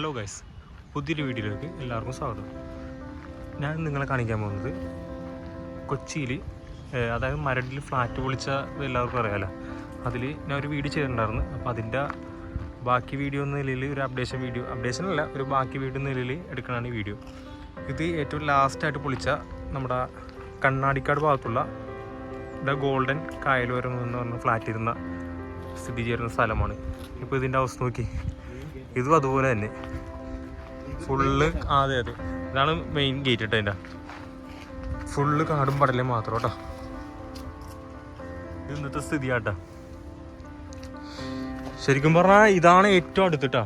Hello guys, പുതിയൊരു വീഡിയോയിലേക്ക് എല്ലാവർക്കും സ്വാഗതം. ഞാൻ നിങ്ങളെ കാണിക്കാൻ പോകുന്നത് കൊച്ചിയിൽ, അതായത് മരടിൽ ഫ്ലാറ്റ് പൊളിച്ച എല്ലാവർക്കും അറിയാമല്ലോ. അതിൽ ഞാൻ ഒരു വീഡിയോ ചെയ്തിട്ടുണ്ടായിരുന്നു. അപ്പോൾ അതിൻ്റെ ബാക്കി വീഡിയോ എന്ന നിലയിൽ ഒരു അപ്ഡേഷനല്ല, ഒരു ബാക്കി വീഡിയോ എന്ന നിലയിൽ എടുക്കണതാണ് ഈ വീഡിയോ. ഇത് ഏറ്റവും ലാസ്റ്റായിട്ട് പൊളിച്ച നമ്മുടെ കണ്ണാടിക്കാട് ഭാഗത്തുള്ള ഗോൾഡൻ കായലോരം എന്ന് പറഞ്ഞ ഫ്ലാറ്റ് ഇരുന്ന സ്ഥിതി ചെയ്യുന്ന സ്ഥലമാണ്. ഇപ്പോൾ ഇതിൻ്റെ അവസ്ഥ നോക്കി, ഇതും അതുപോലെ തന്നെ ഫുള്ള്. അതെ, ഇതാണ് മെയിൻ ഗേറ്റ് കേട്ടോ. അതിൻ്റെ ഫുള്ള് കാടും പടലും മാത്രം കേട്ടോ. ഇന്നത്തെ സ്ഥിതിയാട്ടോ. ശരിക്കും പറഞ്ഞാൽ ഇതാണ് ഏറ്റവും അടുത്തിട്ടാ,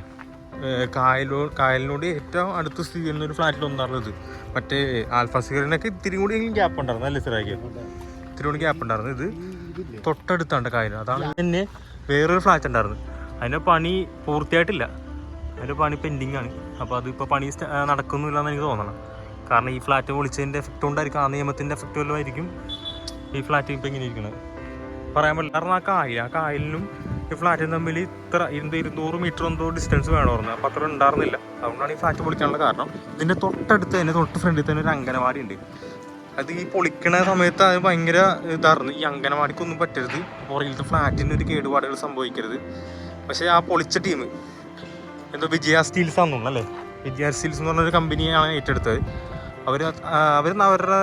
കായലിനോട് ഏറ്റവും അടുത്ത് സ്ഥിതി ചെയ്യുന്ന ഒരു ഫ്ലാറ്റിൽ ഒന്നാറുള്ളത്. മറ്റേ ആൽഫാസിഗറിനൊക്കെ ഇത്തിരി കൂടി ഗ്യാപ്പ് ഉണ്ടായിരുന്നു, നല്ല സ്ഥിരമാക്കി ഇത്തിരി കൂടി ഗ്യാപ്പ് ഉണ്ടായിരുന്നു. ഇത് തൊട്ടടുത്താണ് കായൽ. അതാണ് തന്നെ വേറൊരു ഫ്ലാറ്റ് ഉണ്ടായിരുന്നു. അതിൻ്റെ പണി പൂർത്തിയായിട്ടില്ല, അതിൻ്റെ പണി പെൻഡിങ് ആണ്. അപ്പോൾ അതിപ്പോൾ പണി നടക്കുന്നില്ല എന്ന് എനിക്ക് തോന്നണം. കാരണം ഈ ഫ്ലാറ്റ് പൊളിച്ചതിൻ്റെ എഫക്റ്റ് കൊണ്ടായിരിക്കും, ആ നിയമത്തിൻ്റെ എഫക്റ്റ് വല്ലതും ആയിരിക്കും ഈ ഫ്ലാറ്റ് ഇപ്പോൾ ഇങ്ങനെ ഇരിക്കുന്നത്. പറയാൻ പറ്റില്ല. കാരണം ആ കായലിനും ഈ ഫ്ലാറ്റിനും തമ്മിൽ ഇത്ര 200 മീറ്റർ എന്തോ ഡിസ്റ്റൻസ് വേണമായിരുന്നു. അപ്പോൾ അത്ര ഉണ്ടായിരുന്നില്ല. അതുകൊണ്ടാണ് ഈ ഫ്ലാറ്റ് പൊളിക്കാനുള്ള കാരണം. ഇതിൻ്റെ തൊട്ടടുത്ത് തന്നെ, തൊട്ട് ഫ്രണ്ടിൽ തന്നെ ഒരു അംഗനവാടി ഉണ്ട്. അത് ഈ പൊളിക്കണ സമയത്ത് അത് ഭയങ്കര ഇതായിരുന്നു. ഈ അംഗനവാടിക്കൊന്നും പറ്റരുത്, പുറകിലത്തെ ഫ്ലാറ്റിന് ഒരു കേടുപാടുകൾ സംഭവിക്കരുത്. പക്ഷേ ആ പൊളിച്ച ടീം എന്തോ വിജയ സ്റ്റീൽസ് ആണെന്ന് തോന്നുന്നു അല്ലേ. വിജയ സ്റ്റീൽസ് എന്ന് പറഞ്ഞൊരു കമ്പനിയാണ് ഏറ്റെടുത്തത്. അവർ അവരുടെ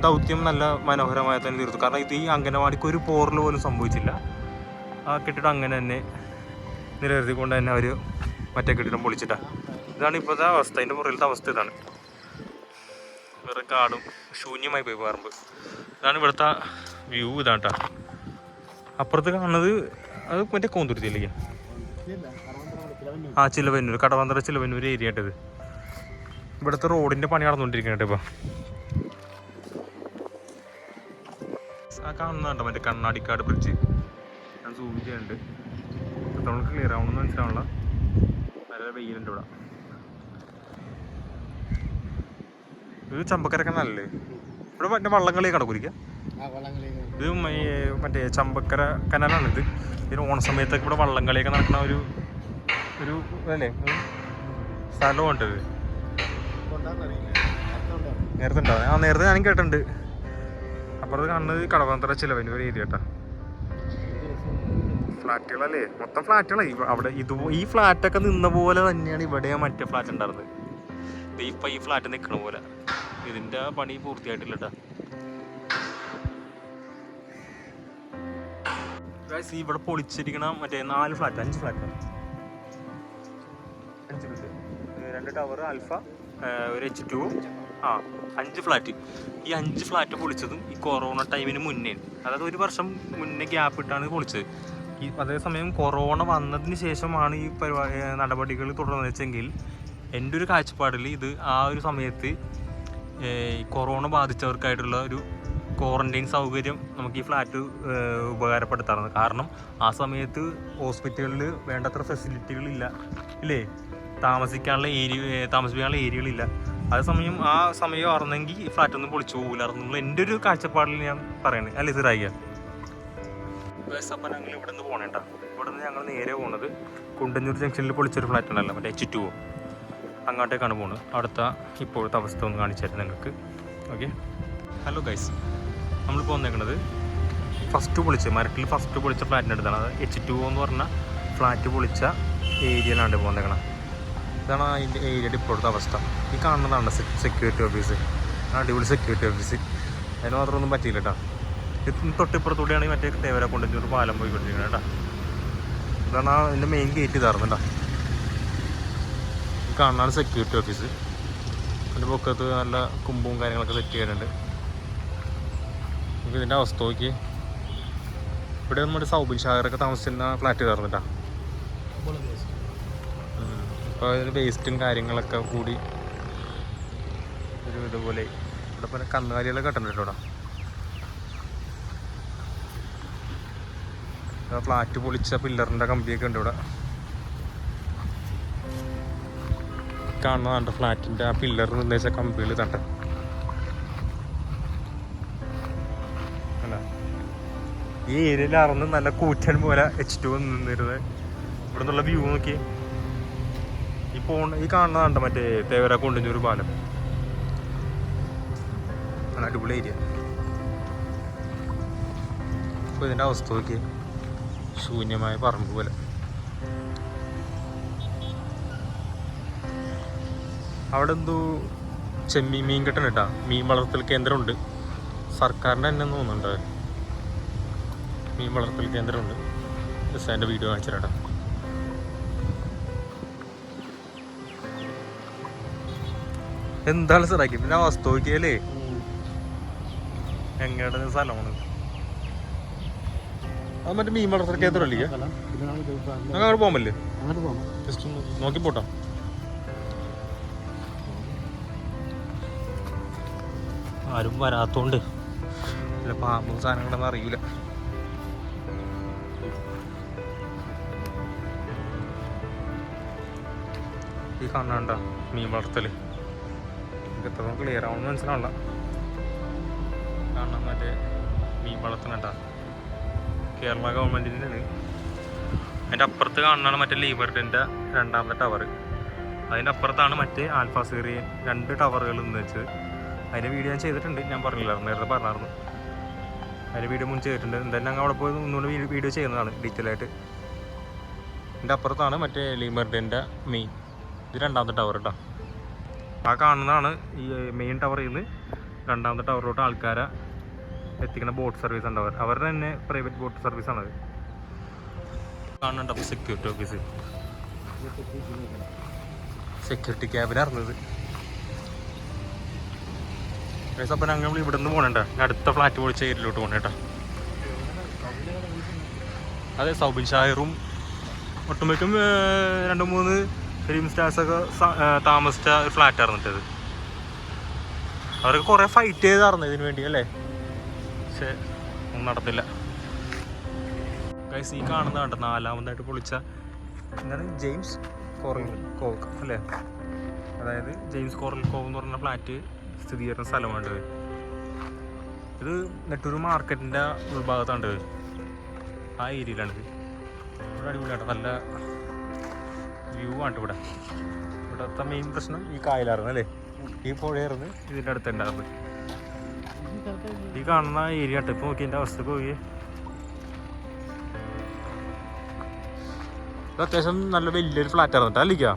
ദൗത്യം നല്ല മനോഹരമായി തന്നെ തീർത്തു. കാരണം ഇത് ഈ അംഗനവാടിക്ക് ഒരു പോറൽ പോലും സംഭവിച്ചില്ല. ആ കെട്ടിടം അങ്ങനെ തന്നെ നിലനിർത്തിക്കൊണ്ട് തന്നെ അവർ മറ്റേ കെട്ടിടം പൊളിച്ചിട്ടാണ്. ഇതാണ് ഇപ്പോഴത്തെ അവസ്ഥ. അതിൻ്റെ പുറകിലത്തെ അവസ്ഥ ഇതാണ്. വേറെ കാടും ശൂന്യമായി പോയി പറമ്പ്. ഇതാണ് ഇവിടുത്തെ വ്യൂ. ഇതാണ് കേട്ടോ. അപ്പുറത്ത് കാണുന്നത് അത് മറ്റേ കോന്തുരുത്തിയിലേക്ക്, ചിലവന്നൂർ, കടവന്തറ ചിലവന്നൂർ ഏരിയ ആയിട്ടത്. ഇവിടുത്തെ റോഡിൻ്റെ പണി നടന്നുകൊണ്ടിരിക്കുന്നുണ്ട് ഇപ്പോൾ. ആ കാണുന്നുണ്ടോ മറ്റേ കണ്ണാടിക്കാട് ബ്രിഡ്ജ്? ഞാൻ സൂം ചെയ്യുന്നുണ്ട്, നമുക്ക് ക്ലിയർ ആവണമെന്ന് മനസ്സിലാവണല്ല. നല്ല വെയിലുണ്ട് ഇവിടെ. ഇത് ചമ്പക്കരൊക്കെ നല്ലേ. ഇവിടെ മറ്റേ വള്ളംകളി കടക്കുരിക്ക. ഇത് മറ്റേ ചമ്പക്കര കനാലാണിത്. ഇതിന് ഓണസമയത്തൊക്കെ ഇവിടെ വള്ളംകളിയൊക്കെ നടക്കുന്ന ഒരു അല്ലേ സ്ഥലമുണ്ട്. ഇത് നേരത്തെ ഉണ്ടാവും. നേരത്തെ ഞാനും കേട്ടിട്ടുണ്ട്. അപ്പുറത്ത് കാണുന്നത് കടവന്തറ ചിലവന്നൂർ ഏരിയ കേട്ടോ. ഫ്ലാറ്റുകളല്ലേ, മൊത്തം ഫ്ലാറ്റുകളായി അവിടെ. ഈ ഫ്ലാറ്റൊക്കെ നിന്ന പോലെ തന്നെയാണ് ഇവിടെ മറ്റേ ഫ്ലാറ്റ് ഉണ്ടായിരുന്നത്. ഇപ്പം ഈ ഫ്ലാറ്റ് നിൽക്കണ പോലെ. ഇതിൻ്റെ പണി പൂർത്തിയായിട്ടില്ല കേട്ടോ. ഇവിടെ പൊളിച്ചിരിക്കണ മറ്റേ 5 ഫ്ലാറ്റാണ്. 2 ടവർ ആൽഫ, ഒരു H2, 5 ഫ്ലാറ്റ്. ഈ 5 ഫ്ലാറ്റ് പൊളിച്ചതും ഈ കൊറോണ ടൈമിന് മുന്നേ, അതായത് 1 വർഷം മുന്നേ ഗ്യാപ്പ് ഇട്ടാണ് പൊളിച്ചത്. അതേസമയം കൊറോണ വന്നതിന് ശേഷമാണ് ഈ നടപടികൾ തുടർന്ന് വെച്ചെങ്കിൽ എൻ്റെ ഒരു കാഴ്ചപ്പാടിൽ ഇത് ആ ഒരു സമയത്ത് കൊറോണ ബാധിച്ചവർക്കായിട്ടുള്ള ഒരു ക്വാറന്റൈൻ സൗകര്യം നമുക്ക് ഈ ഫ്ലാറ്റ് ഉപകാരപ്പെടുത്താറുണ്ട്. കാരണം ആ സമയത്ത് ഹോസ്പിറ്റലുകളിൽ വേണ്ടത്ര ഫെസിലിറ്റികളില്ല, ഇല്ലേ, താമസിക്കാനുള്ള ഏരിയകളില്ല. അതേസമയം ആ സമയം ആയിരുന്നെങ്കിൽ ഈ ഫ്ലാറ്റൊന്നും പൊളിച്ചു പോകില്ലായിരുന്നു. എൻ്റെ ഒരു കാഴ്ചപ്പാടിൽ ഞാൻ പറയണേ, അല്ലേ സിറായിക്ക? അപ്പം ഞങ്ങൾ ഇവിടെ നിന്ന് പോകണേട്ടാ. ഇവിടെ നിന്ന് ഞങ്ങൾ നേരെ പോകുന്നത് കുണ്ടന്നൂർ ജംഗ്ഷനിൽ പൊളിച്ചൊരു ഫ്ലാറ്റ് ഉണ്ടല്ലോ, മറ്റേ H2, അങ്ങോട്ടേക്കാണ് പോകുന്നത്. അവിടുത്തെ ഇപ്പോഴത്തെ അവസ്ഥ ഒന്ന് കാണിച്ചു തരാം നിങ്ങൾക്ക്. ഓക്കെ. ഹലോ ഗൈസ്, നമ്മളിപ്പോൾ വന്നേക്കുന്നത് മരട്ടിൽ ഫസ്റ്റ് പൊളിച്ച ഫ്ലാറ്റിൻ്റെ അടുത്താണ്. അത് H2 എന്ന് പറഞ്ഞ ഫ്ലാറ്റ് പൊളിച്ച ഏരിയയിലാണ് പോകുന്നേക്കണം. ഇതാണ് അതിൻ്റെ ഏരിയയുടെ ഇപ്പോഴത്തെ അവസ്ഥ. ഈ കാണുന്നതാണ് സെക്യൂരിറ്റി ഓഫീസ്. അടിപൊളി സെക്യൂരിറ്റി ഓഫീസ്. അതിന് മാത്രമൊന്നും പറ്റിയില്ല കേട്ടോ. ഇത് തൊട്ടിപ്പുറത്തൂടെയാണ് മറ്റേ തേവര കൊണ്ടുവന്നൊരു പാലം പോയിക്കൊണ്ടിരിക്കുന്നത് കേട്ടോ. ഇതാണ് അതിൻ്റെ മെയിൻ ഗേറ്റ് ഇതായിരുന്നു കേട്ടോ. ഈ കാണുന്നതാണ് സെക്യൂരിറ്റി ഓഫീസ്. അതിൻ്റെ പൊക്കത്ത് നല്ല കുമ്പും കാര്യങ്ങളൊക്കെ സെറ്റ് ചെയ്യാനുണ്ട്. നമുക്ക് ഇതിൻ്റെ അവസ്ഥ നോക്കി. ഇവിടെ നമ്മുടെ സൗബിൻ ഷാഗറൊക്കെ താമസിച്ചിരുന്ന ഫ്ലാറ്റ് കയറുന്നിട്ടാ. ഇപ്പോൾ അതിന് വേസ്റ്റും കാര്യങ്ങളൊക്കെ കൂടി ഒരു ഇതുപോലെ. ഇവിടെ പോലെ കന്നുകാലികളൊക്കെ കെട്ടുന്നുണ്ട് ഇവിടെ. ഫ്ലാറ്റ് പൊളിച്ച പില്ലറിൻ്റെ കമ്പിയൊക്കെ ഉണ്ട് ഇവിടെ. കാണുന്നതാണ് ഫ്ലാറ്റിൻ്റെ ആ പില്ലർ നിർദ്ദേശിച്ച കമ്പികൾ തണ്ട. അല്ല, ഈ ഏരിയയിലാർന്ന് നല്ല കൂറ്റൻ പോലെ H2 നിന്നിരുന്നത്. ഇവിടെ നിന്നുള്ള വ്യൂ നോക്കി. ഈ ഈ കാണുന്നതാണ്ട മറ്റേ തേവര കൊണ്ടുഞ്ഞൊരു പാലം. നല്ല അടിപൊളി ഏരിയ. അപ്പോൾ ഇതിൻ്റെ അവസ്ഥ നോക്കി, ശൂന്യമായ പറമ്പ് പോലെ. അവിടെ എന്തോ മീൻ കെട്ടണം കേട്ടാ, മീൻ വളർത്തൽ കേന്ദ്രമുണ്ട്, സർക്കാരിൻ്റെ തന്നെ തോന്നുന്നുണ്ട്. മീൻ വളർത്തൽ കേന്ദ്രമുണ്ട്. ജസ്റ്റ് അതിൻ്റെ വീഡിയോ കാണിച്ചിട്ടാ. എന്താണ് സാറാക്കി പിന്നെ അവസ്ഥ നോക്കിയാലേ, എങ്ങയുടെ സ്ഥലമാണ് അത്. മറ്റേ മീൻ വളർത്തൽ കേന്ദ്രമല്ലേ, അങ്ങനെ പോകാൻ പറ്റില്ലേ? ജസ്റ്റ് ഒന്ന് നോക്കി പോട്ടോ. ആരും വരാത്തോണ്ട് ഇല്ല, പാമ്പും സാധനങ്ങളൊന്നും അറിയില്ല. ഈ കാണണ്ട മീൻ വളർത്തൽ എത്ര ക്ലിയർ ആവുമെന്ന് മനസ്സിലാവില്ല. കാണാൻ മറ്റേ മീൻ വളർത്തണട്ടാ, കേരള ഗവൺമെൻറ്റിൻ്റെ. അതിൻ്റെ അപ്പുറത്ത് കാണുന്നതാണ് മറ്റേ ലീബർട്ടിൻ്റെ രണ്ടാമത്തെ ടവർ. അതിൻ്റെ അപ്പുറത്താണ് മറ്റേ ആൽഫ സിറിയൻ 2 ടവറുകൾ എന്ന് വെച്ചത്. അതിൻ്റെ വീഡിയോ ഞാൻ ചെയ്തിട്ടുണ്ട്, ഞാൻ പറഞ്ഞില്ലായിരുന്നു, നേരത്തെ പറഞ്ഞായിരുന്നു. അതിൻ്റെ വീഡിയോ മുൻ ചെയ്തിട്ടുണ്ട്. എന്തായാലും ഞങ്ങൾ അവിടെ പോയി ഒന്നുകൂടി വീഡിയോ ചെയ്യുന്നതാണ് ഡീറ്റെയിൽ ആയിട്ട്. ഇതിൻ്റെ അപ്പുറത്താണ് മറ്റേ ലീബർട്ടിൻ്റെ മെയിൻ, ഇത് രണ്ടാമത്തെ ടവർ കേട്ടോ. ആ കാണുന്നതാണ് ഈ മെയിൻ ടവറിൽ നിന്ന് രണ്ടാമത്തെ ടവറിലോട്ട് ആൾക്കാരെ എത്തിക്കുന്ന ബോട്ട് സർവീസ് ഉണ്ടാവുക. അവരുടെ തന്നെ പ്രൈവറ്റ് ബോട്ട് സർവീസാണത്. കാണുന്നുണ്ട് സെക്യൂരിറ്റി ഓഫീസ്, സെക്യൂരിറ്റി ക്യാബിനായിരുന്നത്. അപ്പം ഞങ്ങൾ ഇവിടെ നിന്ന് പോകണേട്ടാ, അടുത്ത ഫ്ലാറ്റ് പൊളിച്ച ഏരിയയിലോട്ട് പോകണേട്ടാ. അതെ, സൗബിൻ ഷായറും ഒട്ടുമിക്കും 2-3 ഫിലിം സ്റ്റാർസൊക്കെ താമസിച്ച ഒരു ഫ്ലാറ്റായിരുന്നു ഇത്. അവരൊക്കെ കുറേ ഫൈറ്റ് ചെയ്തായിരുന്നു ഇതിന് വേണ്ടി അല്ലേ, പക്ഷേ ഒന്നും നടന്നില്ല. ഗൈസ്, ഈ കാണുന്നതാണ് 4ാമതായിട്ട് പൊളിച്ച എന്താണ് ജെയിംസ് കോറൽ കോവ് അല്ലേ, അതായത് ജെയിംസ് കോറൽ കോവ് എന്ന് പറഞ്ഞ ഫ്ലാറ്റ് സ്ഥിതി ചെയ്യുന്ന സ്ഥലമാണ്. ഇത് നെട്ടൂർ മാർക്കറ്റിൻ്റെ ഉൾഭാഗത്താണ്, ആ ഏരിയയിലാണിത്. ഇവിടെ അടിപൊളിയാണ്, നല്ല വ്യൂ ആണ് ഇവിടെ. ഇവിടുത്തെ മെയിൻ പ്രശ്നം ഈ കായലായിരുന്നു അല്ലേ, ഈ പുഴയായിരുന്നു ഇതിൻ്റെ അടുത്തുണ്ടായിരുന്നത്. ഈ കാണുന്ന ഏരിയ ആട്ടോ. ഇപ്പോൾ നോക്കി എൻ്റെ അവസ്ഥക്ക് പോയി, ഇത് അത്യാവശ്യം നല്ല വലിയൊരു ഫ്ലാറ്റ് ആയിരുന്നു കേട്ടോ അല്ലിക്കാ.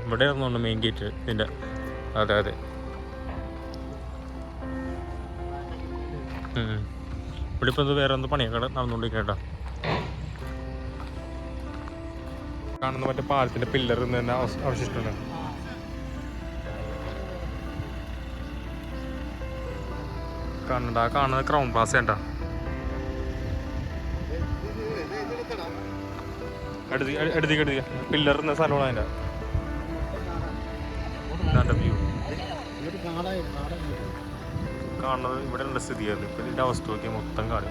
ഇവിടെ ആയിരുന്നു മെയിൻ ഗേറ്റ് ഇതിൻ്റെ. അതെ അതെ, ഇവിടെ ഇപ്പോൾ ഇത് വേറെ എന്തോ പണിയൊക്കെ നടന്നുകൊണ്ടിരിക്കട്ടോ. കാണുന്ന മറ്റേ പാലത്തിൻ്റെ പില്ലർ തന്നെ അവശിഷ്ടമാണ്. കാണണ്ട, ആ കാണുന്നത് ക്രൗൺ പ്ലാസ ഉണ്ടോ, അടുത്തേക്ക് പില്ലർ എന്ന സ്ഥലമാണ് അതിൻ്റെ. വ്യൂ കാണുന്നത് ഇവിടെ ഉള്ള സ്ഥിതിയായിരുന്നു. ഇപ്പം ഇതിൻ്റെ അവസ്ഥ നോക്കിയാൽ മൊത്തം കാട്.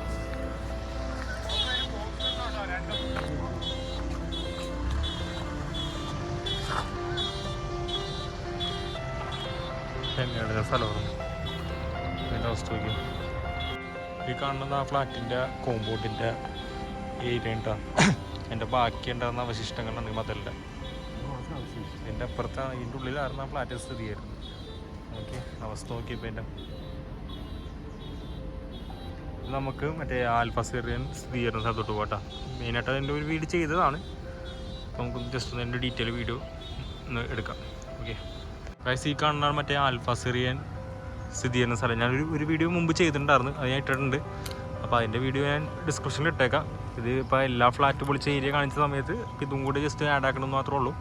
എങ്ങനെയാണ് സ്ഥലമാണ് ഇതിൻ്റെ അവസ്ഥ നോക്കിയാൽ. ഈ കാണുന്നത് ആ ഫ്ലാറ്റിൻ്റെ കോമ്പൗണ്ടിൻ്റെ ഏരിയ ഉണ്ടാ. എൻ്റെ ബാക്കി ഉണ്ടാകുന്ന അവശിഷ്ടങ്ങളുണ്ട് മതലിൻ്റെ. എൻ്റെ അപ്പുറത്ത് ഇതിൻ്റെ ഉള്ളിലായിരുന്നു ആ ഫ്ലാറ്റ് സ്ഥിതി ആയിരുന്നു. ഓക്കെ, അവസ്ഥ നോക്കിയപ്പോൾ എൻ്റെ നമുക്ക് മറ്റേ ആൽഫ സിറിയൻ സ്ഥിതി ചെയ്യുന്ന സ്ഥലത്തോട്ട് പോകട്ടോ. മെയിനായിട്ട് അതിൻ്റെ ഒരു വീഡിയോ ചെയ്തതാണ്, നമുക്ക് ജസ്റ്റ് ഒന്ന് എൻ്റെ ഡീറ്റെയിൽ വീഡിയോ ഒന്ന് എടുക്കാം. ഓക്കെ ഗൈസ്, ഈ കാണുന്നതാണ് മറ്റേ ആൽഫ സിറിയൻ സ്ഥിതി ചെയ്യുന്ന സ്ഥലം. ഞാൻ ഒരു വീഡിയോ മുമ്പ് ചെയ്തിട്ടുണ്ടായിരുന്നു, അത് ഞാൻ ഇട്ടിട്ടുണ്ട്. അപ്പോൾ അതിൻ്റെ വീഡിയോ ഞാൻ ഡിസ്ക്രിപ്ഷനിൽ ഇട്ടേക്കാം. ഇത് ഇപ്പോൾ എല്ലാ ഫ്ലാറ്റ് പൊളിച്ച ഏരിയ കാണിച്ച സമയത്ത് ഇതും കൂടി ജസ്റ്റ് ആഡ് ആക്കണമെന്ന് മാത്രമേ ഉള്ളൂ.